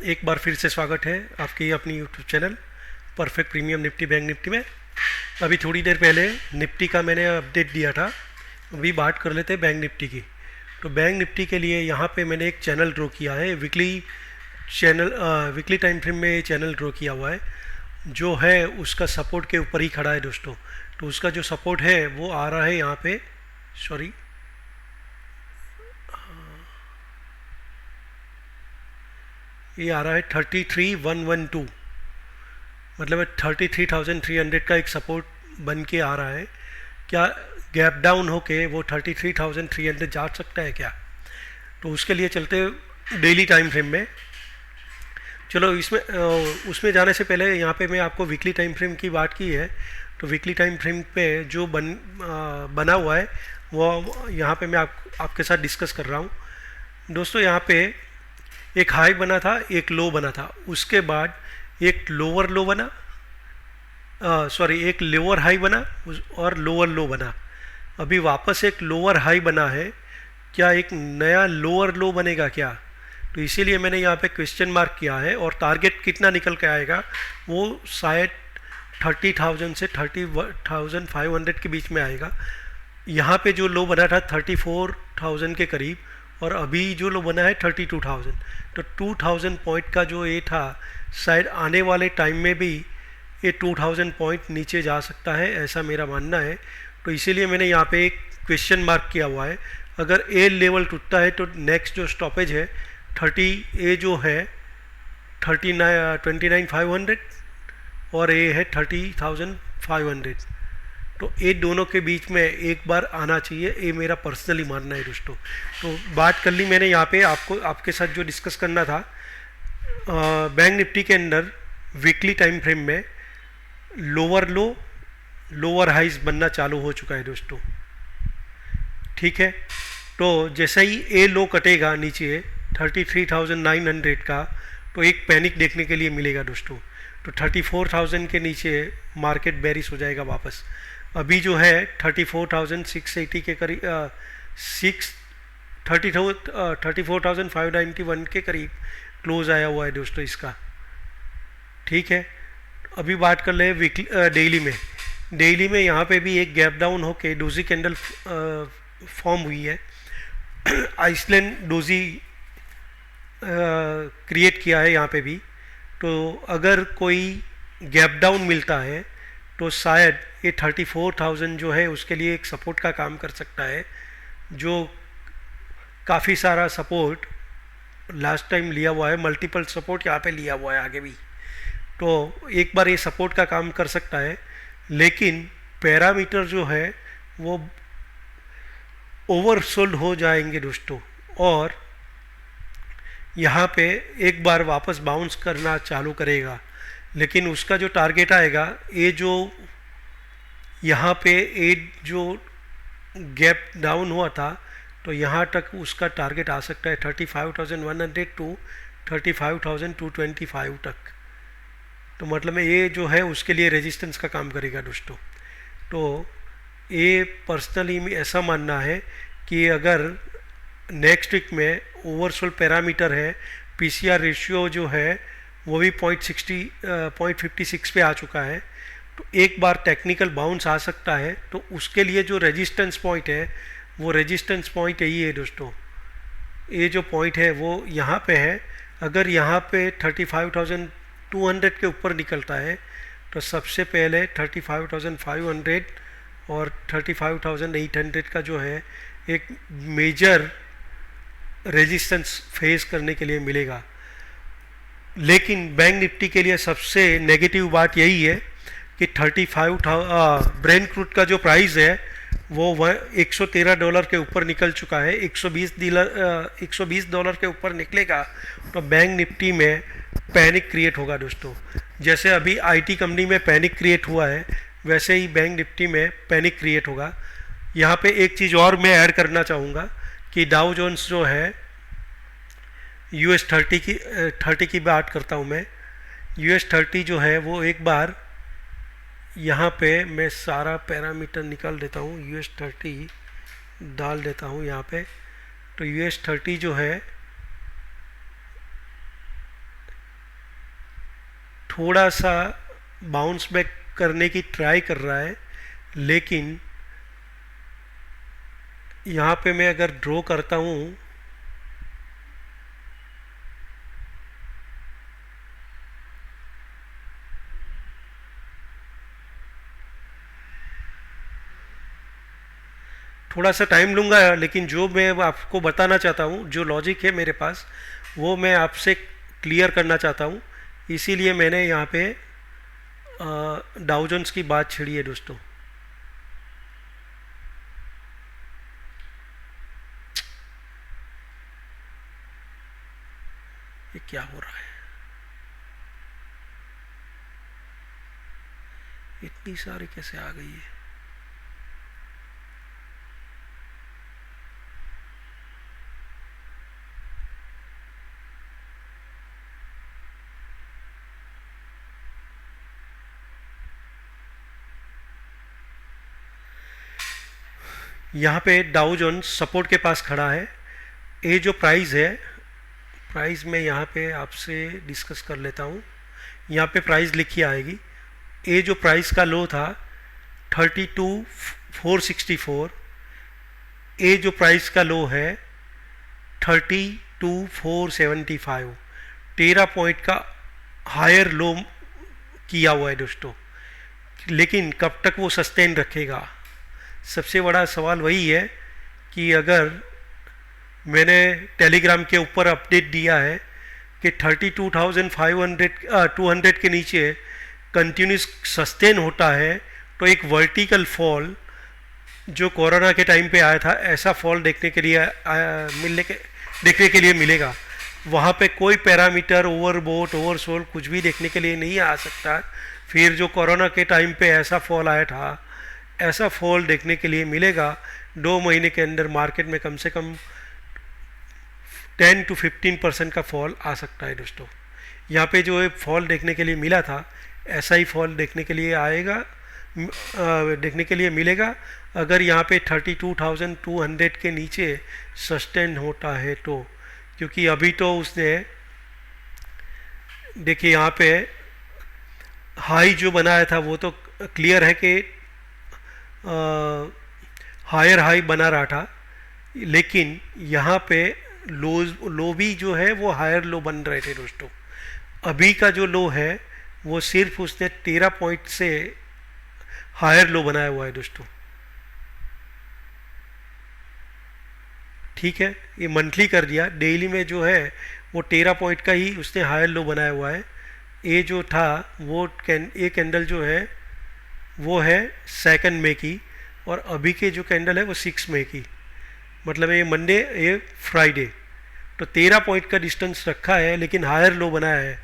एक बार फिर से स्वागत है आपकी अपनी YouTube channel perfect premium Nifty bank Nifty में। अभी थोड़ी देर पहले निफ्टी का मैंने अपडेट दिया था। अभी बात कर लेते हैं बैंक निफ्टी की। तो बैंक निफ्टी के लिए यहाँ पे मैंने एक चैनल ड्रॉ किया है, वीकली टाइम फ्रेम में ये चैनल ड्रॉ किया हुआ है, जो है उसका सपोर्ट के ऊपर ही खड़ा है दोस्तों। तो उसका जो सपोर्ट है वो आ रहा है यहाँ पे, सॉरी, ये आ रहा है 33,112, मतलब 33,300 का एक सपोर्ट बन के आ रहा है। क्या गैप डाउन होके वो 33,300 जा सकता है क्या? तो उसके लिए चलते डेली टाइम फ्रेम में। चलो इसमें उसमें जाने से पहले यहाँ पे मैं आपको वीकली टाइम फ्रेम की बात की है। तो वीकली टाइम फ्रेम पे जो बना हुआ है वो यहाँ पे मैं आपके साथ डिस्कस कर रहा हूँ दोस्तों। यहाँ पे एक हाई बना था, एक लो बना था, उसके बाद एक लोअर लो बना, सॉरी एक लोअर हाई बना और लोअर लो बना। अभी वापस एक लोअर हाई बना है, क्या एक नया लोअर लो बनेगा क्या? तो इसीलिए मैंने यहाँ पे क्वेश्चन मार्क किया है। और टारगेट कितना निकल के आएगा वो शायद 30,000 से 30,500 के बीच में आएगा। यहाँ पे जो लो बना था 34,000 के करीब, और अभी जो लो बना है 32,000। तो 2,000 पॉइंट का जो ये था, शायद आने वाले टाइम में भी ये 2,000 पॉइंट नीचे जा सकता है, ऐसा मेरा मानना है। तो इसीलिए मैंने यहाँ पे एक क्वेश्चन मार्क किया हुआ है। अगर ए लेवल टूटता है तो नेक्स्ट जो स्टॉपेज है 30, ए जो है 29,500 और ए है 30,500। तो ये दोनों के बीच में एक बार आना चाहिए, ये मेरा पर्सनली मानना है दोस्तों। तो बात कर ली मैंने यहाँ पे आपके साथ जो डिस्कस करना था। बैंक निफ्टी के अंदर वीकली टाइम फ्रेम में लोअर लो, लोअर हाइज बनना चालू हो चुका है दोस्तों, ठीक है। तो जैसे ही ए लो कटेगा नीचे 33,900 का, तो एक पैनिक देखने के लिए मिलेगा दोस्तों। तो 34,000 के नीचे मार्केट बेरिश हो जाएगा वापस। अभी जो है 34,680 के करीब, 34,591 के करीब क्लोज आया हुआ है दोस्तों इसका, ठीक है। अभी बात कर ले वीकली डेली में। डेली में यहाँ पे भी एक गैप डाउन होके डोजी कैंडल फॉर्म हुई है। आइसलैंड डोजी क्रिएट किया है यहाँ पे भी। तो अगर कोई गैप डाउन मिलता है तो शायद ये 34,000 जो है उसके लिए एक सपोर्ट का काम कर सकता है, जो काफ़ी सारा सपोर्ट लास्ट टाइम लिया हुआ है, मल्टीपल सपोर्ट यहाँ पे लिया हुआ है आगे भी। तो एक बार ये सपोर्ट का काम कर सकता है, लेकिन पैरामीटर जो है वो ओवरसोल्ड हो जाएंगे दोस्तों, और यहाँ पे एक बार वापस बाउंस करना चालू करेगा। लेकिन उसका जो टारगेट आएगा, ये जो यहाँ पे ये जो गैप डाउन हुआ था, तो यहाँ तक उसका टारगेट आ सकता है 35,100 टू 35,225 तक। तो मतलब ये जो है उसके लिए रेजिस्टेंस का काम करेगा दोस्तों। तो ये पर्सनली ऐसा मानना है कि अगर नेक्स्ट वीक में ओवरसोल्ड पैरामीटर है, पीसीआर रेशियो जो है वो भी 0.56 पे आ चुका है, तो एक बार टेक्निकल बाउंस आ सकता है। तो उसके लिए जो रेजिस्टेंस पॉइंट है वो रेजिस्टेंस पॉइंट यही है दोस्तों। ये जो पॉइंट है वो यहाँ पे है। अगर यहाँ पे 35,200 के ऊपर निकलता है तो सबसे पहले 35,500 और 35,800 का जो है एक मेजर रेजिस्टेंस फेस करने के लिए मिलेगा। लेकिन बैंक निफ्टी के लिए सबसे नेगेटिव बात यही है कि 35,000 ब्रेंट क्रूड का जो प्राइस है वो $113 के ऊपर निकल चुका है। $120 के ऊपर निकलेगा तो बैंक निफ्टी में पैनिक क्रिएट होगा दोस्तों। जैसे अभी आईटी कंपनी में पैनिक क्रिएट हुआ है, वैसे ही बैंक निफ्टी में पैनिक क्रिएट होगा। यहाँ पे एक चीज़ और मैं ऐड करना चाहूँगा कि डाउ जोन्स जो है US 30 की बात करता हूँ मैं। US 30 जो है वो एक बार यहाँ पे मैं सारा पैरामीटर निकाल देता हूँ, US 30 डाल देता हूँ यहाँ पे। तो US 30 जो है थोड़ा सा बाउंस बैक करने की ट्राई कर रहा है, लेकिन यहाँ पे मैं अगर ड्रॉ करता हूँ, थोड़ा सा टाइम लूँगा, लेकिन जो मैं आपको बताना चाहता हूँ, जो लॉजिक है मेरे पास, वो मैं आपसे क्लियर करना चाहता हूँ। इसीलिए मैंने यहाँ पे डाउ जोन्स की बात छेड़ी है दोस्तों। ये क्या हो रहा है, इतनी सारी कैसे आ गई है? यहाँ पे डाउ जोन्स सपोर्ट के पास खड़ा है। ये जो प्राइस है, प्राइस मैं यहाँ पे आपसे डिस्कस कर लेता हूँ। यहाँ पे प्राइस लिखी आएगी। ये जो प्राइस का लो था 32,464, ये जो प्राइस का लो है 32,475, 13 पॉइंट का हायर लो किया हुआ है दोस्तों। लेकिन कब तक वो सस्टेन रखेगा, सबसे बड़ा सवाल वही है कि अगर मैंने टेलीग्राम के ऊपर अपडेट दिया है कि 32,200 के नीचे कंटिन्यूस सस्टेन होता है, तो एक वर्टिकल फॉल जो कोरोना के टाइम पे आया था, ऐसा फॉल देखने के लिए मिलेगा। वहाँ पे कोई पैरामीटर ओवरबोट ओवरसोल्ड कुछ भी देखने के लिए नहीं आ सकता। फिर जो कोरोना के टाइम पे ऐसा फॉल आया था, ऐसा फॉल देखने के लिए मिलेगा। 2 महीने के अंदर मार्केट में कम से कम 10 to 15% का फॉल आ सकता है दोस्तों। यहाँ पे जो फॉल देखने के लिए मिला था, ऐसा ही फॉल देखने के लिए आएगा, देखने के लिए मिलेगा अगर यहाँ पे 32,200 के नीचे सस्टेन होता है तो। क्योंकि अभी तो उसने, देखिए यहाँ पे हाई जो बनाया था वो तो क्लियर है कि हायर हाई बना रहा था, लेकिन यहाँ पे लो भी जो है वो हायर लो बन रहे थे दोस्तों। अभी का जो लो है वो सिर्फ उसने 13 पॉइंट से हायर लो बनाया हुआ है दोस्तों। ठीक है, ये मंथली कर दिया। डेली में जो है वो 13 पॉइंट का ही उसने हायर लो बनाया हुआ है। ये जो था वो ये कैंडल जो है वो है 2 मई की, और अभी के जो कैंडल है वो 6 मई की, मतलब ये मंडे ये फ्राइडे। तो 13 पॉइंट का डिस्टेंस रखा है, लेकिन हायर लो बनाया है।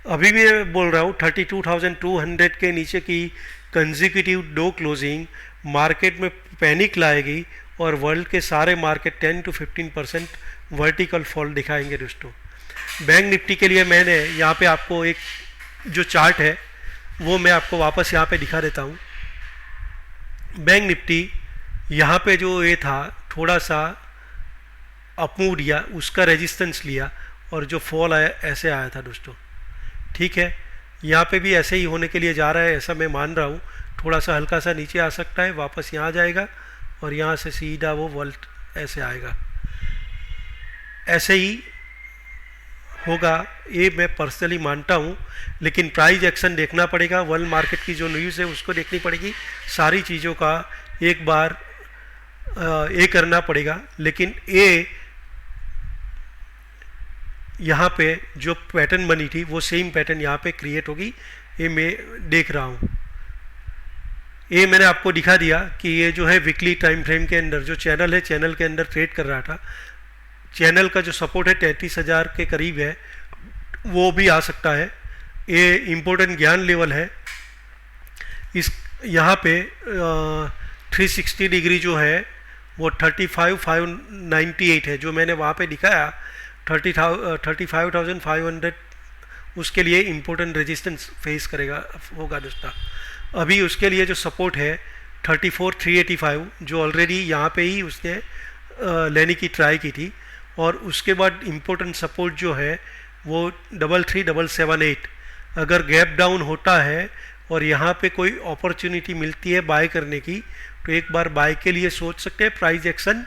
अभी भी मैं बोल रहा हूँ 32,200 के नीचे की कंजिक्यूटिव दो क्लोजिंग मार्केट में पैनिक लाएगी, और वर्ल्ड के सारे मार्केट 10 to 15% वर्टिकल फॉल दिखाएंगे दोस्तों। बैंक निफ्टी के लिए मैंने यहाँ पे आपको एक जो चार्ट है वो मैं आपको वापस यहाँ पे दिखा देता हूँ। बैंक निफ्टी यहाँ पे जो ये था थोड़ा सा अपमूव लिया, उसका रेजिस्टेंस लिया, और जो फॉल आया ऐसे आया था दोस्तों। ठीक है, यहाँ पे भी ऐसे ही होने के लिए जा रहा है, ऐसा मैं मान रहा हूँ। थोड़ा सा हल्का सा नीचे आ सकता है, वापस यहाँ जाएगा, और यहाँ से सीधा वो वॉल्ट ऐसे आएगा। ऐसे ही होगा, ये मैं पर्सनली मानता हूँ। लेकिन प्राइस एक्शन देखना पड़ेगा, वर्ल्ड मार्केट की जो न्यूज़ है उसको देखनी पड़ेगी, सारी चीज़ों का एक बार ये करना पड़ेगा। लेकिन ये यहाँ पे जो पैटर्न बनी थी वो सेम पैटर्न यहाँ पे क्रिएट होगी, ये मैं देख रहा हूँ। ये मैंने आपको दिखा दिया कि ये जो है वीकली टाइम फ्रेम के अंदर जो चैनल है, चैनल के अंदर ट्रेड कर रहा था। चैनल का जो सपोर्ट है 33,000 के करीब है, वो भी आ सकता है। ये इम्पोर्टेंट ज्ञान लेवल है। इस यहाँ पे 360 डिग्री जो है वो 35,598 है, जो मैंने वहाँ पे दिखाया 35,500, उसके लिए इम्पोर्टेंट रेजिस्टेंस फेस करेगा होगा दोस्तों। अभी उसके लिए जो सपोर्ट है 34,385, जो ऑलरेडी यहाँ पे ही उसने लेने की ट्राई की थी, और उसके बाद इम्पोर्टेंट सपोर्ट जो है वो 33,778। अगर गैप डाउन होता है और यहाँ पे कोई अपॉर्चुनिटी मिलती है बाय करने की, तो एक बार बाय के लिए सोच सकते हैं। प्राइस एक्शन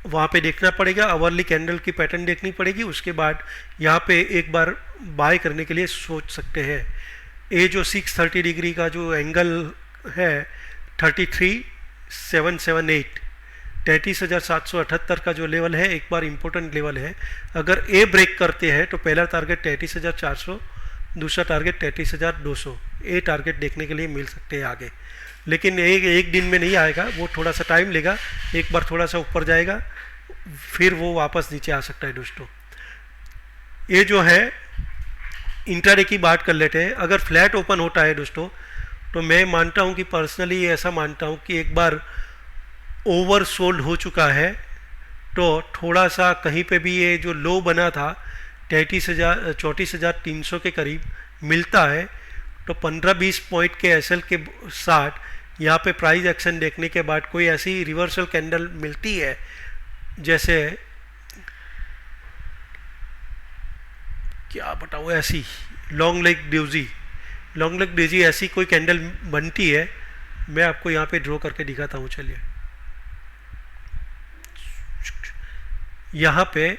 वहाँ पे देखना पड़ेगा, अवरली कैंडल की पैटर्न देखनी पड़ेगी, उसके बाद यहाँ पे एक बार बाय करने के लिए सोच सकते हैं। ये जो 630 डिग्री का जो एंगल है 33,778 33,778 का जो लेवल है, एक बार इम्पोर्टेंट लेवल है। अगर ए ब्रेक करते हैं तो पहला टारगेट 33,400, दूसरा टारगेट 33,200, ये टारगेट देखने के लिए मिल सकते हैं आगे। लेकिन एक दिन में नहीं आएगा, वो थोड़ा सा टाइम लेगा। एक बार थोड़ा सा ऊपर जाएगा, फिर वो वापस नीचे आ सकता है दोस्तों। ये जो है इंट्राडे की बात कर लेते हैं। अगर फ्लैट ओपन होता है दोस्तों, तो मैं मानता हूँ कि पर्सनली ऐसा मानता हूँ कि एक बार ओवर सोल्ड हो चुका है, तो थोड़ा सा कहीं पे भी ये जो लो बना था 34,300 के करीब मिलता है, तो 15-20 पॉइंट के एसएल के साथ यहाँ पे प्राइस एक्शन देखने के बाद कोई ऐसी रिवर्सल कैंडल मिलती है, जैसे क्या बताऊँ, ऐसी लॉन्ग लेग डेजी ऐसी कोई कैंडल बनती है, मैं आपको यहाँ पे ड्रॉ करके दिखाता हूँ। चलिए, यहाँ पे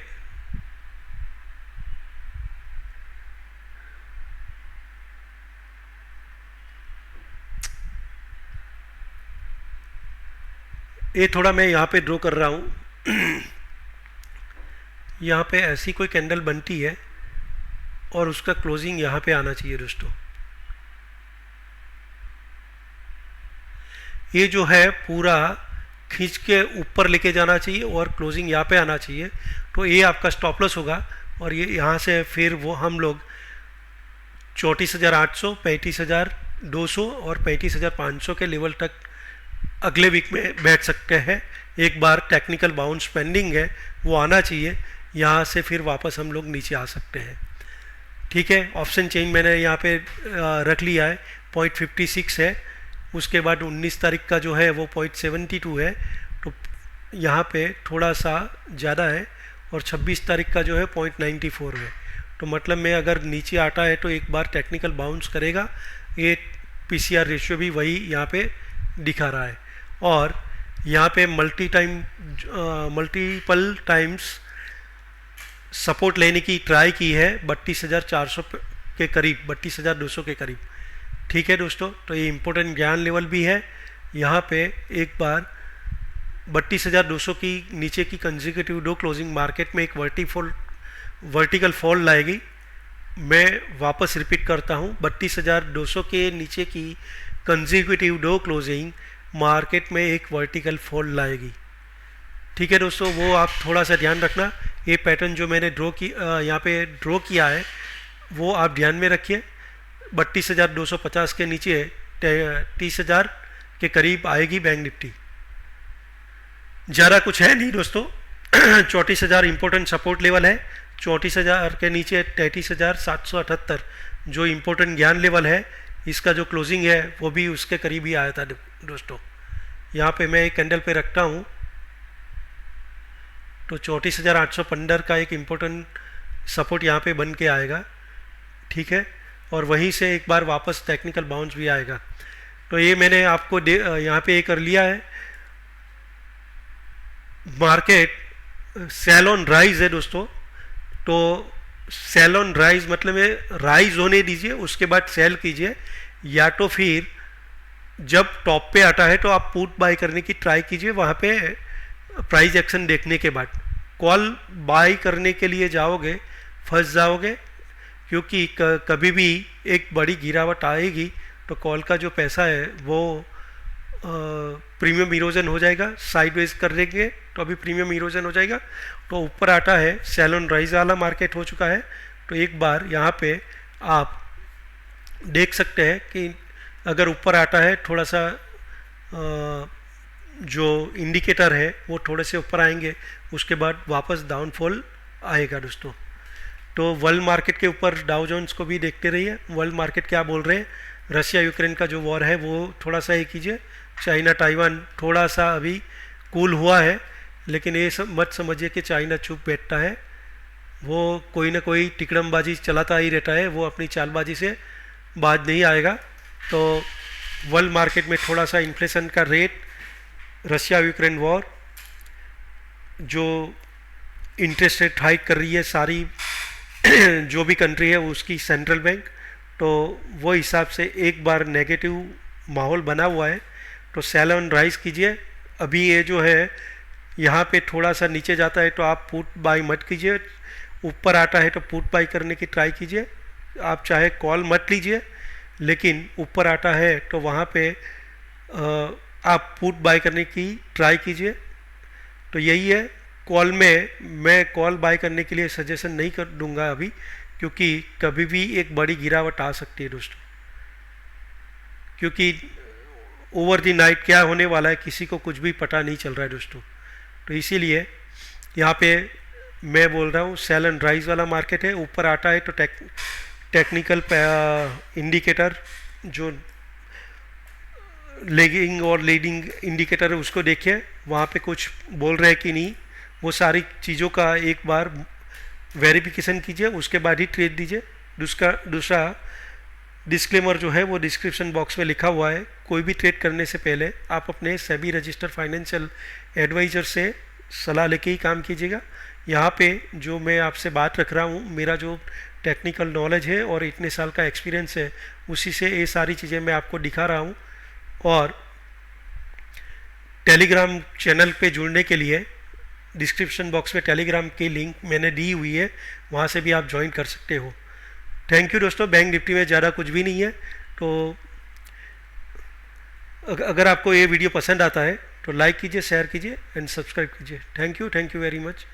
ये थोड़ा मैं यहाँ पे ड्रॉ कर रहा हूँ। यहाँ पे ऐसी कोई कैंडल बनती है और उसका क्लोजिंग यहाँ पे आना चाहिए दोस्तों। ये जो है पूरा खींच के ऊपर लेके जाना चाहिए और क्लोजिंग यहाँ पे आना चाहिए, तो ये आपका स्टॉप लॉस होगा। और ये यहाँ से फिर वो हम लोग 34,800, 35,200 और 35,500 के लेवल तक अगले वीक में बैठ सकते हैं। एक बार टेक्निकल बाउंस पेंडिंग है, वो आना चाहिए, यहाँ से फिर वापस हम लोग नीचे आ सकते हैं। ठीक है, ऑप्शन चेंज मैंने यहाँ पे रख लिया है, 0.56 है। उसके बाद 19 तारीख का जो है वो 0.72 है, तो यहाँ पे थोड़ा सा ज़्यादा है। और 26 तारीख का जो है 0.94 है। तो मतलब में अगर नीचे आता है तो एक बार टेक्निकल बाउंस करेगा। ये पीसीआर रेशियो भी वही यहाँ पे दिखा रहा है। और यहाँ पे मल्टीपल टाइम्स सपोर्ट लेने की ट्राई की है 32,400 के करीब, 32,200 के करीब। ठीक है दोस्तों, तो ये इम्पोर्टेंट ज्ञान लेवल भी है। यहाँ पे एक बार 32,200 की नीचे की कंसेक्यूटिव डो क्लोजिंग मार्केट में एक वर्टिकल फॉल लाएगी। मैं वापस रिपीट करता हूँ, 32,200 के नीचे की कंसेक्यूटिव डो क्लोजिंग मार्केट में एक वर्टिकल फॉल लाएगी। ठीक है दोस्तों, वो आप थोड़ा सा ध्यान रखना। ये पैटर्न जो मैंने यहाँ पे ड्रॉ किया है वो आप ध्यान में रखिए। 32,250 के नीचे 30,000 के करीब आएगी बैंक निफ्टी। ज़्यादा कुछ है नहीं दोस्तों। 34,000 इंपॉर्टेंट सपोर्ट लेवल है। 34,000 के नीचे 33,778 जो इंपॉर्टेंट ज्ञान लेवल है, इसका जो क्लोजिंग है वो भी उसके करीब ही आया था दोस्तों। यहाँ पे मैं एक कैंडल पे रखता हूँ, तो 34,815 का एक इम्पोर्टेंट सपोर्ट यहाँ पे बन के आएगा। ठीक है, और वहीं से एक बार वापस टेक्निकल बाउंस भी आएगा। तो ये मैंने आपको यहाँ पे ये कर लिया है। मार्केट सेल ऑन राइज है दोस्तों, तो सेल ऑन राइज मतलब है राइज होने दीजिए, उसके बाद सेल कीजिए, या तो फिर जब टॉप पे आता है तो आप पुट बाय करने की ट्राई कीजिए। वहाँ पे प्राइस एक्शन देखने के बाद कॉल बाय करने के लिए जाओगे फंस जाओगे, क्योंकि कभी भी एक बड़ी गिरावट आएगी तो कॉल का जो पैसा है वो प्रीमियम इरोजन हो जाएगा। साइडवेज कर देंगे तो अभी प्रीमियम इरोजन हो जाएगा। तो ऊपर आता है सेल ऑन राइज वाला मार्केट हो चुका है, तो एक बार यहाँ पे आप देख सकते हैं कि अगर ऊपर आता है थोड़ा सा जो इंडिकेटर है वो थोड़े से ऊपर आएंगे, उसके बाद वापस डाउनफॉल आएगा दोस्तों। तो वर्ल्ड मार्केट के ऊपर डाउ जोन्स को भी देखते रहिए। वर्ल्ड मार्केट क्या बोल रहे हैं, रशिया यूक्रेन का जो वॉर है वो थोड़ा सा ये कीजिए। चाइना ताइवान थोड़ा सा अभी कूल हुआ है, लेकिन ये सब मत समझिए कि चाइना चुप बैठता है। वो कोई ना कोई टिकड़मबाजी चलाता ही रहता है, वो अपनी चालबाजी से बाद नहीं आएगा तो वर्ल्ड मार्केट में थोड़ा सा इन्फ्लेशन का रेट, रशिया यूक्रेन वॉर, जो इंटरेस्ट रेट हाइक कर रही है सारी जो भी कंट्री है उसकी सेंट्रल बैंक, तो वो हिसाब से एक बार नेगेटिव माहौल बना हुआ है। तो सेल ऑन राइज कीजिए। अभी ये जो है यहाँ पे थोड़ा सा नीचे जाता है तो आप पुट बाई मत कीजिए, ऊपर आता है तो पुट बाई करने की ट्राई कीजिए। आप चाहे कॉल मत लीजिए, लेकिन ऊपर आता है तो वहाँ पे आप पुट बाय करने की ट्राई कीजिए। तो यही है। कॉल में मैं कॉल बाय करने के लिए सजेशन नहीं कर दूंगा अभी, क्योंकि कभी भी एक बड़ी गिरावट आ सकती है दोस्तों, क्योंकि ओवर दी नाइट क्या होने वाला है किसी को कुछ भी पता नहीं चल रहा है दोस्तों। तो इसीलिए यहाँ पे मैं बोल रहा हूँ सेल एंड राइज वाला मार्केट है। ऊपर आता है तो टेक्निकल इंडिकेटर जो लेगिंग और लीडिंग इंडिकेटर है उसको देखिए, वहाँ पे कुछ बोल रहे हैं कि नहीं, वो सारी चीज़ों का एक बार वेरिफिकेशन कीजिए, उसके बाद ही ट्रेड दीजिए। दूसरा डिस्क्लेमर जो है वो डिस्क्रिप्शन बॉक्स में लिखा हुआ है। कोई भी ट्रेड करने से पहले आप अपने सेबी रजिस्टर्ड फाइनेंशियल एडवाइज़र से सलाह लेके ही काम कीजिएगा। यहाँ पे जो मैं आपसे बात रख रहा हूँ, मेरा जो टेक्निकल नॉलेज है और इतने साल का एक्सपीरियंस है, उसी से ये सारी चीज़ें मैं आपको दिखा रहा हूँ। और टेलीग्राम चैनल पे जुड़ने के लिए डिस्क्रिप्शन बॉक्स में टेलीग्राम की लिंक मैंने दी हुई है, वहाँ से भी आप ज्वाइन कर सकते हो। थैंक यू दोस्तों। बैंक निफ्टी में ज़्यादा कुछ भी नहीं है। तो अगर आपको ये वीडियो पसंद आता है तो लाइक कीजिए, शेयर कीजिए एंड सब्सक्राइब कीजिए। Thank you very much.